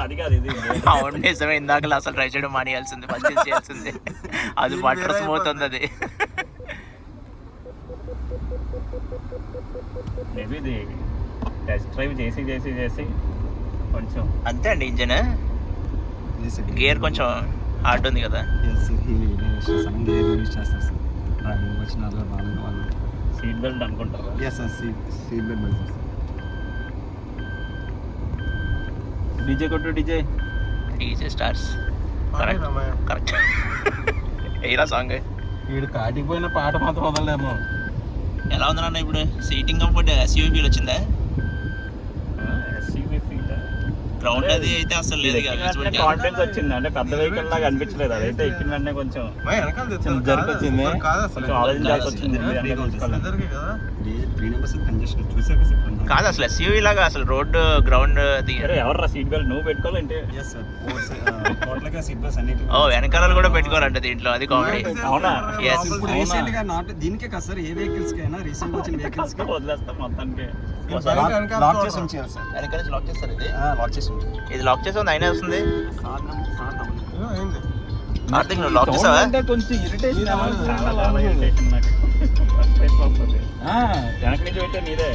అది కాదు ఇది. అవును నిజమే, ఇందాక అసలు ట్రై చేయడం మానేయాల్సింది, ఫస్ట్ చేయాల్సింది. అది బటర్ స్మూత్ ఉంది అది. మేబీ ఇది టెస్ట్ డ్రైవ్ చేసి చేసి చేసి కొంచెం అంతే అండి. ఇంజన్ గేర్ కొంచెం హార్డ్ ఉంది కదా. సీట్ బెల్ట్ అనుకుంటారా? డీజే కొట్టు, డీజే స్టార్స్. కరెక్ట్ ఏరా సాంగ్. వీడు కాటికి పోయిన పాట మాత్రం వదలలేము. ఎలా ఉంది నాన్న ఇప్పుడు? సీటింగ్ కంఫర్ట్ ఎస్యూవీ ఫీల్ వచ్చిందా? గ్రౌండ్ అది అయితే అసలు లేదు. కాన్ఫిడెన్స్ వచ్చింది, అంటే పెద్ద వెహికల్ లాగా అనిపించలేదు. అదైతే ఎక్కిన వెంటనే కొంచెం జరిపొచ్చింది, కొంచెం ఆలోచించాల్సి వచ్చింది. కాదు అసలు ఎస్యూవీ లాగా అసలు రోడ్డు గ్రౌండ్ అది. ఎవర్రా సీట్ బెల్ట్ నువ్వు పెట్టుకోవాలంటే? ఓ వెనకాల కూడా పెట్టుకోవాలంట దీంట్లో, అది కామెడీ. అవునా? దీనికే కదా సార్, ఏ వెహికల్స్ కైనా రీసెంట్ వచ్చిన వెహికల్స్ కి వదిలేస్తాం మొత్తానికి. లాక్ చేసి ఉంచాలి సార్. వెనకాల నుంచి లాక్ చేస్తారు. ఇది లాక్ చేసి ఉంచాలి. ఇది లాక్ చేసి ఉంది, అయినా వస్తుంది. కార్తీక్ నువ్వు లాక్ చేసావా? కొంచెం ఇరిటేషన్ వెనక నుంచి పెట్టే నీదే.